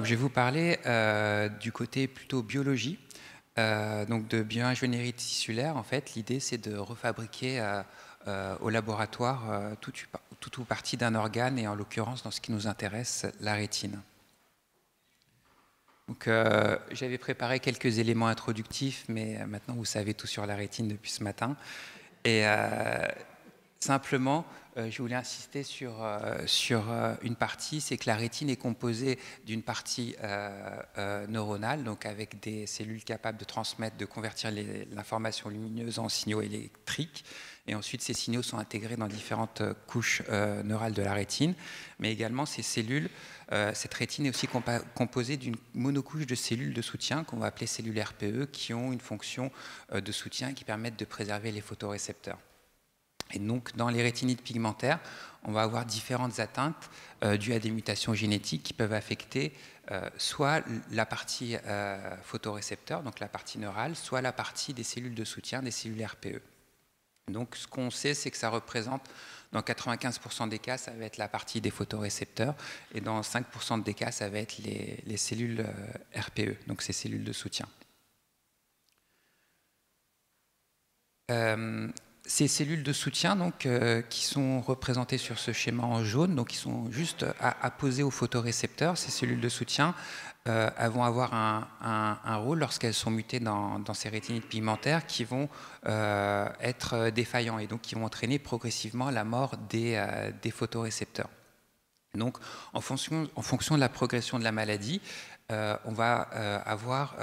Je vais vous parler du côté plutôt biologie, donc de bioingénierie tissulaire. En fait, l'idée, c'est de refabriquer au laboratoire tout ou partie d'un organe, et en l'occurrence, dans ce qui nous intéresse, la rétine. Donc, j'avais préparé quelques éléments introductifs, mais maintenant, vous savez tout sur la rétine depuis ce matin. Et simplement, je voulais insister sur une partie, c'est que la rétine est composée d'une partie neuronale, donc avec des cellules capables de transmettre, de convertir l'information lumineuse en signaux électriques. Et ensuite, ces signaux sont intégrés dans différentes couches neurales de la rétine. Mais également, ces cellules, cette rétine est aussi composée d'une monocouche de cellules de soutien qu'on va appeler cellules RPE, qui ont une fonction de soutien qui permettent de préserver les photorécepteurs. Et donc, dans les rétinites pigmentaires, on va avoir différentes atteintes dues à des mutations génétiques qui peuvent affecter soit la partie photorécepteur, donc la partie neurale, soit la partie des cellules de soutien, des cellules RPE. Donc, ce qu'on sait, c'est que ça représente, dans 95% des cas, ça va être la partie des photorécepteurs, et dans 5% des cas, ça va être les cellules RPE, donc ces cellules de soutien. Ces cellules de soutien donc, qui sont représentées sur ce schéma en jaune, donc qui sont juste apposées aux photorécepteurs, ces cellules de soutien, elles vont avoir un rôle lorsqu'elles sont mutées dans ces rétinites pigmentaires qui vont être défaillants et donc qui vont entraîner progressivement la mort des photorécepteurs. Donc en fonction de la progression de la maladie, on va avoir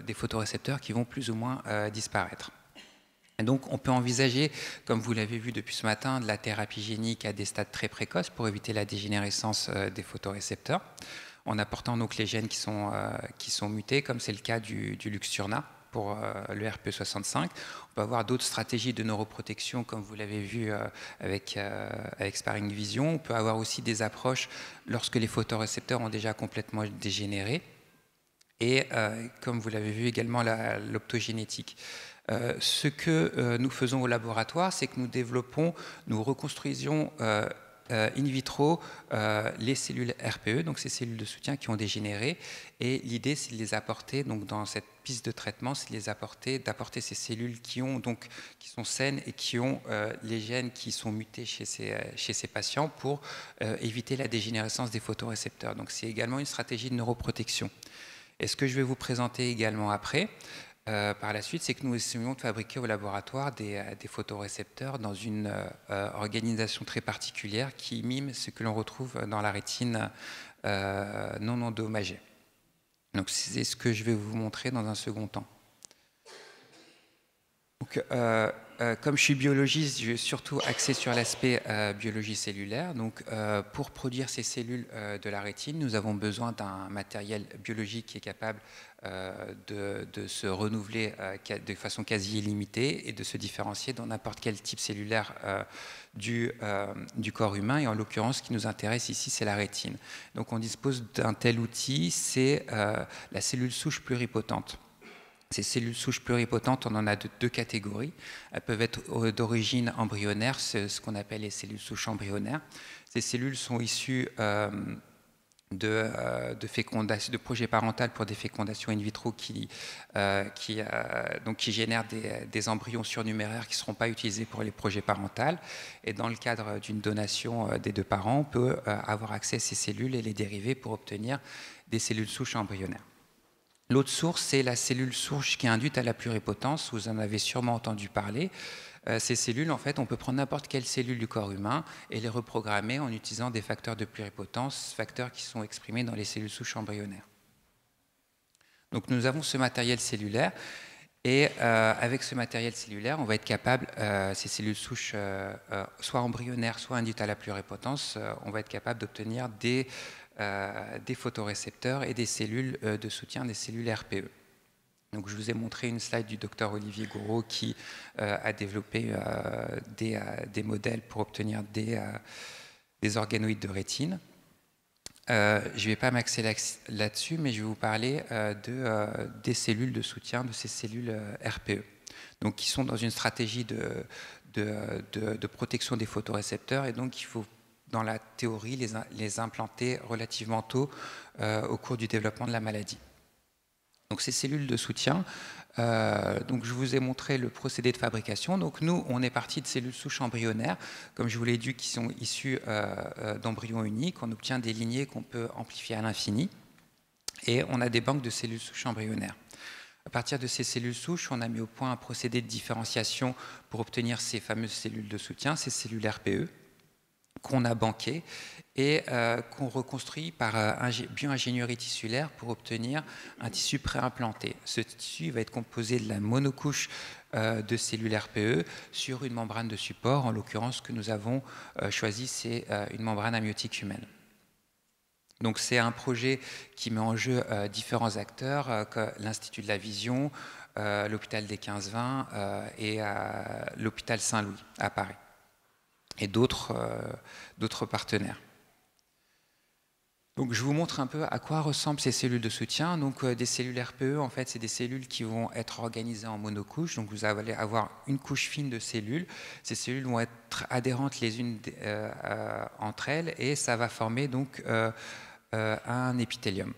des photorécepteurs qui vont plus ou moins disparaître. Et donc, on peut envisager, comme vous l'avez vu depuis ce matin, de la thérapie génique à des stades très précoces pour éviter la dégénérescence des photorécepteurs, en apportant donc les gènes qui sont mutés, comme c'est le cas du Luxturna pour le RPE65. On peut avoir d'autres stratégies de neuroprotection, comme vous l'avez vu avec Sparring Vision. On peut avoir aussi des approches lorsque les photorécepteurs ont déjà complètement dégénéré. Et comme vous l'avez vu également, l'optogénétique. Ce que nous faisons au laboratoire, c'est que nous reconstruisons in vitro les cellules RPE, donc ces cellules de soutien qui ont dégénéré, et l'idée c'est de les apporter, donc dans cette piste de traitement, c'est d'apporter ces cellules qui sont saines et qui ont les gènes qui sont mutés chez ces patients pour éviter la dégénérescence des photorécepteurs. Donc c'est également une stratégie de neuroprotection. Et ce que je vais vous présenter également après, par la suite, c'est que nous essayons de fabriquer au laboratoire des photorécepteurs dans une organisation très particulière qui mime ce que l'on retrouve dans la rétine non endommagée. Donc c'est ce que je vais vous montrer dans un second temps. Donc, comme je suis biologiste, je vais surtout axer sur l'aspect biologie cellulaire. Donc, pour produire ces cellules de la rétine, nous avons besoin d'un matériel biologique qui est capable de se renouveler de façon quasi illimitée et de se différencier dans n'importe quel type cellulaire du corps humain. Et en l'occurrence, ce qui nous intéresse ici, c'est la rétine. Donc, on dispose d'un tel outil, c'est la cellule souche pluripotente. Ces cellules souches pluripotentes, on en a de deux catégories. Elles peuvent être d'origine embryonnaire, ce qu'on appelle les cellules souches embryonnaires. Ces cellules sont issues de projets parentaux pour des fécondations in vitro qui génèrent des embryons surnuméraires qui ne seront pas utilisés pour les projets parentaux. Et dans le cadre d'une donation des deux parents, on peut avoir accès à ces cellules et les dériver pour obtenir des cellules souches embryonnaires. L'autre source, c'est la cellule souche qui est induite à la pluripotence. Vous en avez sûrement entendu parler. Ces cellules, en fait, on peut prendre n'importe quelle cellule du corps humain et les reprogrammer en utilisant des facteurs de pluripotence, facteurs qui sont exprimés dans les cellules souches embryonnaires. Donc nous avons ce matériel cellulaire et avec ce matériel cellulaire, on va être capable, ces cellules souches soit embryonnaires, soit induites à la pluripotence, on va être capable d'obtenir des photorécepteurs et des cellules de soutien, des cellules RPE. Donc, je vous ai montré une slide du docteur Olivier Gouraud qui a développé des modèles pour obtenir des organoïdes de rétine. Je ne vais pas m'axer là-dessus, mais je vais vous parler des cellules de soutien, de ces cellules RPE, donc qui sont dans une stratégie de protection des photorécepteurs, et donc il faut dans la théorie, les implanter relativement tôt au cours du développement de la maladie. Donc ces cellules de soutien, donc je vous ai montré le procédé de fabrication. Donc nous, on est parti de cellules souches embryonnaires, comme je vous l'ai dit, qui sont issues d'embryons uniques. On obtient des lignées qu'on peut amplifier à l'infini. Et on a des banques de cellules souches embryonnaires. À partir de ces cellules souches, on a mis au point un procédé de différenciation pour obtenir ces fameuses cellules de soutien, ces cellules RPE, qu'on a banquées et qu'on reconstruit par bio-ingénierie tissulaire pour obtenir un tissu préimplanté. Ce tissu va être composé de la monocouche de cellules RPE sur une membrane de support. En l'occurrence, ce que nous avons choisi, c'est une membrane amniotique humaine. Donc c'est un projet qui met en jeu différents acteurs, comme l'Institut de la Vision, l'hôpital des 15-20 et l'hôpital Saint-Louis à Paris, et d'autres partenaires. Donc je vous montre un peu à quoi ressemblent ces cellules de soutien. Donc des cellules RPE, en fait, c'est des cellules qui vont être organisées en monocouches. Donc vous allez avoir une couche fine de cellules. Ces cellules vont être adhérentes les unes entre elles et ça va former donc un épithélium.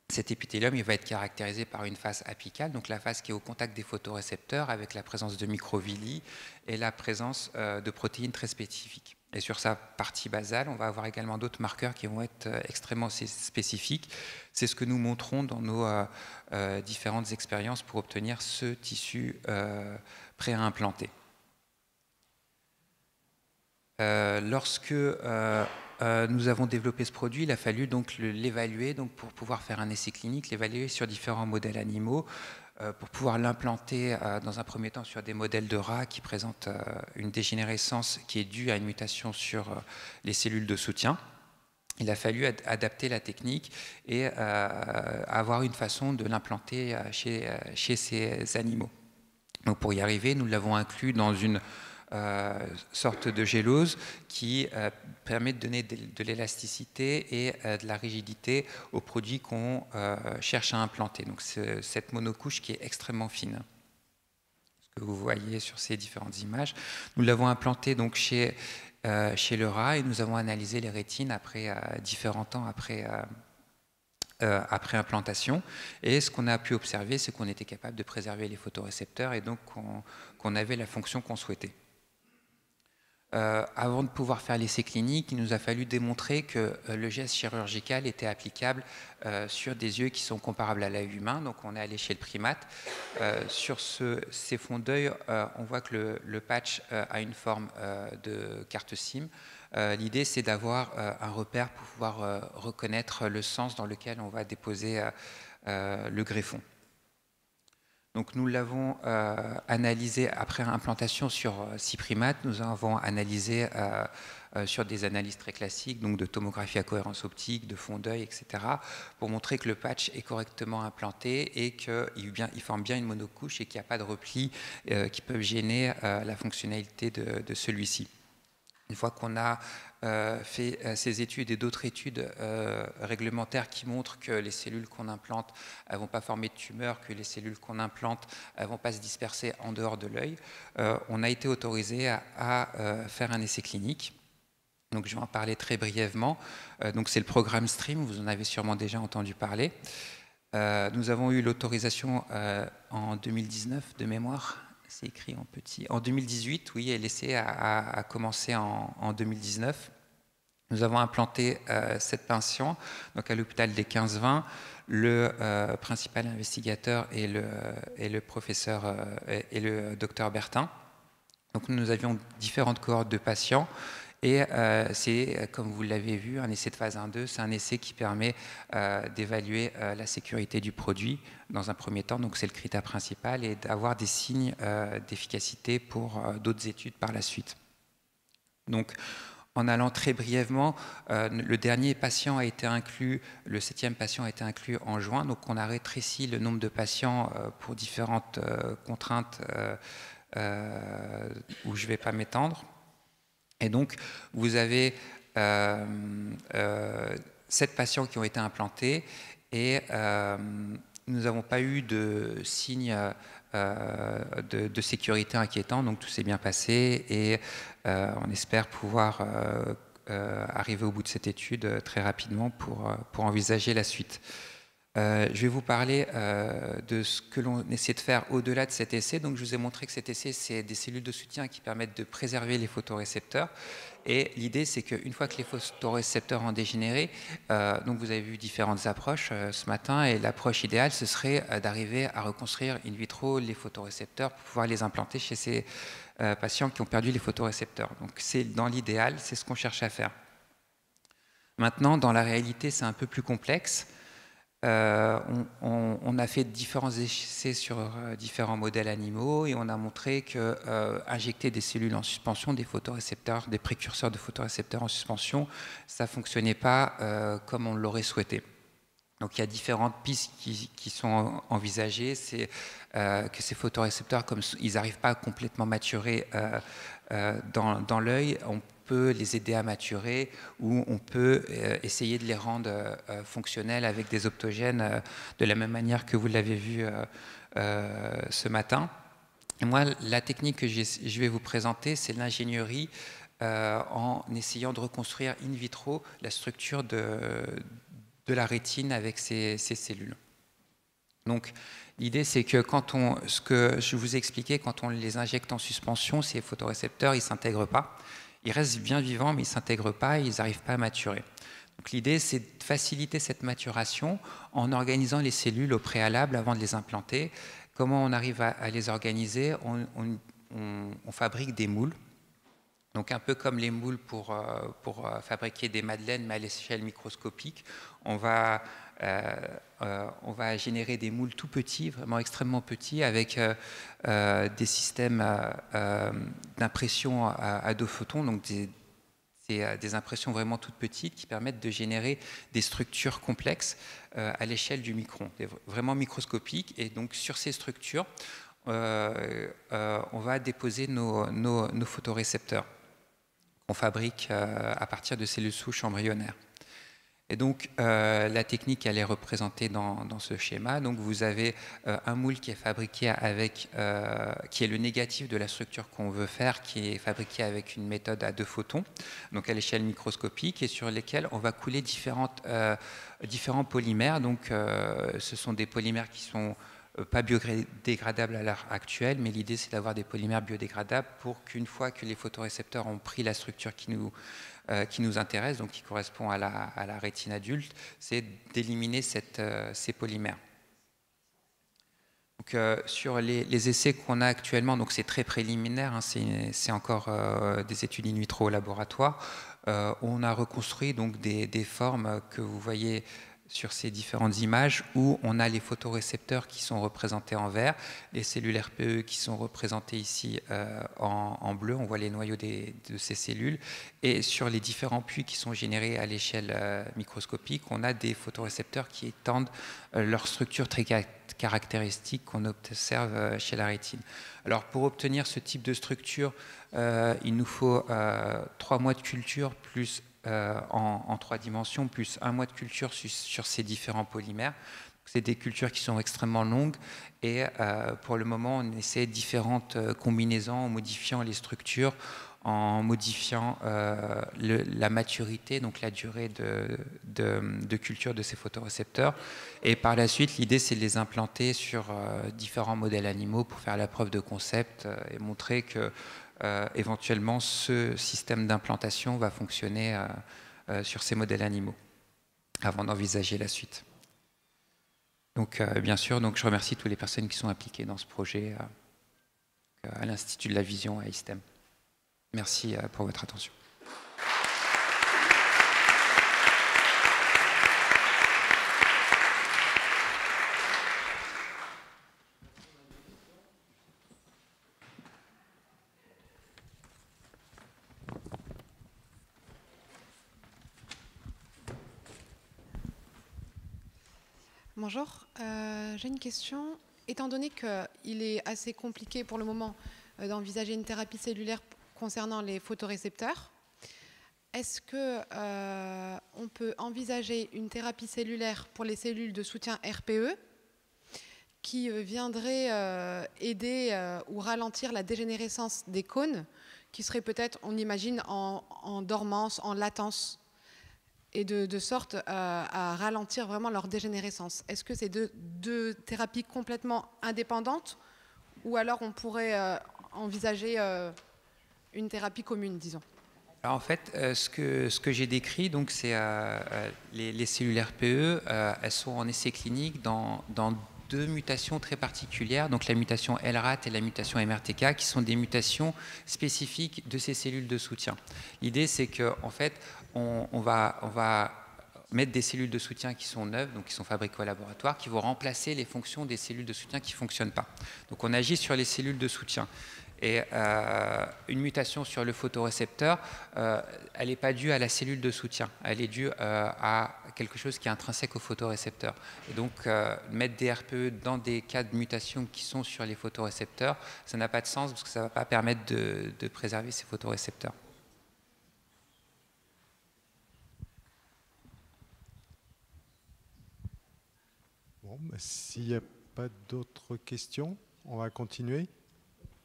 Cet épithélium, il va être caractérisé par une face apicale, donc la face qui est au contact des photorécepteurs avec la présence de microvilli et la présence de protéines très spécifiques. Et sur sa partie basale, on va avoir également d'autres marqueurs qui vont être extrêmement spécifiques. C'est ce que nous montrons dans nos différentes expériences pour obtenir ce tissu préimplanté. Lorsque nous avons développé ce produit, il a fallu donc l'évaluer pour pouvoir faire un essai clinique, l'évaluer sur différents modèles animaux, pour pouvoir l'implanter dans un premier temps sur des modèles de rats qui présentent une dégénérescence qui est due à une mutation sur les cellules de soutien. Il a fallu adapter la technique et avoir une façon de l'implanter chez ces animaux. Donc pour y arriver, nous l'avons inclus dans une sorte de gélose qui permet de donner de l'élasticité et de la rigidité aux produits qu'on cherche à implanter. Donc cette monocouche qui est extrêmement fine, ce que vous voyez sur ces différentes images. Nous l'avons implanté donc chez le rat et nous avons analysé les rétines après différents temps après implantation. Et ce qu'on a pu observer, c'est qu'on était capable de préserver les photorécepteurs et donc qu'on avait la fonction qu'on souhaitait. Avant de pouvoir faire l'essai clinique, il nous a fallu démontrer que le geste chirurgical était applicable sur des yeux qui sont comparables à l'œil humain. Donc on est allé chez le primate. Sur ces fonds d'œil, on voit que le patch a une forme de carte SIM. L'idée, c'est d'avoir un repère pour pouvoir reconnaître le sens dans lequel on va déposer le greffon. Donc nous l'avons analysé après implantation sur 6 primates. Nous avons analysé sur des analyses très classiques, donc de tomographie à cohérence optique, de fond d'œil, etc., pour montrer que le patch est correctement implanté et qu'il forme bien une monocouche et qu'il n'y a pas de replis qui peuvent gêner la fonctionnalité de celui-ci. Une fois qu'on a fait ces études et d'autres études réglementaires qui montrent que les cellules qu'on implante ne vont pas former de tumeurs, que les cellules qu'on implante ne vont pas se disperser en dehors de l'œil, on a été autorisé à faire un essai clinique. Donc, je vais en parler très brièvement. Donc, c'est le programme STREAM, vous en avez sûrement déjà entendu parler. Nous avons eu l'autorisation en 2019 de mémoire. C'est écrit en petit. En 2018, oui, et l'essai a commencé en 2019. Nous avons implanté 7 patients, donc à l'hôpital des 15-20. Le principal investigateur est le professeur et le docteur Bertin. Donc nous avions différentes cohortes de patients. Et c'est, comme vous l'avez vu, un essai de phase 1-2, c'est un essai qui permet d'évaluer la sécurité du produit dans un premier temps, donc c'est le critère principal, et d'avoir des signes d'efficacité pour d'autres études par la suite. Donc, en allant très brièvement, le dernier patient a été inclus, le 7e patient a été inclus en juin, donc on a rétréci le nombre de patients pour différentes contraintes où je ne vais pas m'étendre. Et donc, vous avez 7 patients qui ont été implantés et nous n'avons pas eu de signes de sécurité inquiétants, donc tout s'est bien passé et on espère pouvoir arriver au bout de cette étude très rapidement pour envisager la suite. Je vais vous parler de ce que l'on essaie de faire au-delà de cet essai. Donc, je vous ai montré que cet essai, c'est des cellules de soutien qui permettent de préserver les photorécepteurs. Et l'idée, c'est qu'une fois que les photorécepteurs ont dégénéré, donc vous avez vu différentes approches ce matin, et l'approche idéale, ce serait d'arriver à reconstruire in vitro les photorécepteurs pour pouvoir les implanter chez ces patients qui ont perdu les photorécepteurs. Donc, c'est dans l'idéal, c'est ce qu'on cherche à faire. Maintenant, dans la réalité, c'est un peu plus complexe. On a fait différents essais sur différents modèles animaux et on a montré que injecter des cellules en suspension, des photorécepteurs, des précurseurs de photorécepteurs en suspension, ça ne fonctionnait pas comme on l'aurait souhaité. Donc il y a différentes pistes qui sont envisagées. C'est que ces photorécepteurs, comme ils n'arrivent pas à complètement maturer dans l'œil, on peut les aider à maturer ou on peut essayer de les rendre fonctionnels avec des optogènes de la même manière que vous l'avez vu ce matin. Et moi, la technique que je vais vous présenter, c'est l'ingénierie en essayant de reconstruire in vitro la structure de la rétine avec ces cellules. Donc, l'idée, c'est que ce que je vous ai expliqué, quand on les injecte en suspension, ces photorécepteurs, ils ne s'intègrent pas. Ils restent bien vivants, mais ils ne s'intègrent pas et ils n'arrivent pas à maturer. Donc, l'idée, c'est de faciliter cette maturation en organisant les cellules au préalable avant de les implanter. Comment on arrive à les organiser? On fabrique des moules. Donc un peu comme les moules pour fabriquer des madeleines, mais à l'échelle microscopique, on va générer des moules tout petits, vraiment extrêmement petits, avec des systèmes d'impression à 2 photons, donc des impressions vraiment toutes petites qui permettent de générer des structures complexes à l'échelle du micron, vraiment microscopiques. Et donc sur ces structures, on va déposer nos photorécepteurs. On fabrique à partir de cellules souches embryonnaires. Et donc, la technique, elle est représentée dans ce schéma. Donc, vous avez un moule qui est fabriqué avec, qui est le négatif de la structure qu'on veut faire, qui est fabriqué avec une méthode à 2 photons, donc à l'échelle microscopique, et sur lesquels on va couler différents polymères. Donc, ce sont des polymères qui sont pas biodégradables à l'heure actuelle, mais l'idée c'est d'avoir des polymères biodégradables pour qu'une fois que les photorécepteurs ont pris la structure qui nous intéresse, donc qui correspond à la rétine adulte, c'est d'éliminer ces polymères. Donc, sur les essais qu'on a actuellement, donc c'est très préliminaire, hein, c'est encore des études in vitro au laboratoire, on a reconstruit donc des formes que vous voyez sur ces différentes images où on a les photorécepteurs qui sont représentés en vert, les cellules RPE qui sont représentées ici en bleu, on voit les noyaux de ces cellules, et sur les différents puits qui sont générés à l'échelle microscopique, on a des photorécepteurs qui étendent leur structure très caractéristique qu'on observe chez la rétine. Alors pour obtenir ce type de structure, il nous faut 3 mois de culture plus en 3 dimensions, plus 1 mois de culture sur ces différents polymères. C'est des cultures qui sont extrêmement longues et pour le moment, on essaie différentes combinaisons en modifiant les structures, en modifiant la maturité, donc la durée de culture de ces photorécepteurs. Et par la suite, l'idée, c'est de les implanter sur différents modèles animaux pour faire la preuve de concept et montrer que éventuellement, ce système d'implantation va fonctionner sur ces modèles animaux avant d'envisager la suite. Donc, bien sûr, donc, je remercie toutes les personnes qui sont impliquées dans ce projet à l'Institut de la Vision à ISTEM. Merci pour votre attention. Bonjour, j'ai une question. Étant donné qu'il est assez compliqué pour le moment d'envisager une thérapie cellulaire concernant les photorécepteurs, est-ce qu'on peut envisager une thérapie cellulaire pour les cellules de soutien RPE qui viendrait aider ou ralentir la dégénérescence des cônes qui seraient peut-être, on imagine, en dormance, en latence, et de sorte à ralentir vraiment leur dégénérescence. Est-ce que c'est deux thérapies complètement indépendantes, ou alors on pourrait envisager une thérapie commune, disons? Alors en fait, ce que j'ai décrit, donc, c'est les cellules RPE, elles sont en essai clinique dans deux mutations très particulières, donc la mutation LRAT et la mutation MRTK, qui sont des mutations spécifiques de ces cellules de soutien. L'idée, c'est qu'en fait, on va mettre des cellules de soutien qui sont neuves, donc qui sont fabriquées au laboratoire, qui vont remplacer les fonctions des cellules de soutien qui ne fonctionnent pas. Donc on agit sur les cellules de soutien. Et une mutation sur le photorécepteur, elle n'est pas due à la cellule de soutien, elle est due à quelque chose qui est intrinsèque au photorécepteur. Et donc, mettre des RPE dans des cas de mutation qui sont sur les photorécepteurs, ça n'a pas de sens parce que ça ne va pas permettre de préserver ces photorécepteurs. Bon, s'il n'y a pas d'autres questions, on va continuer.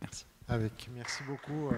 Merci. Merci beaucoup.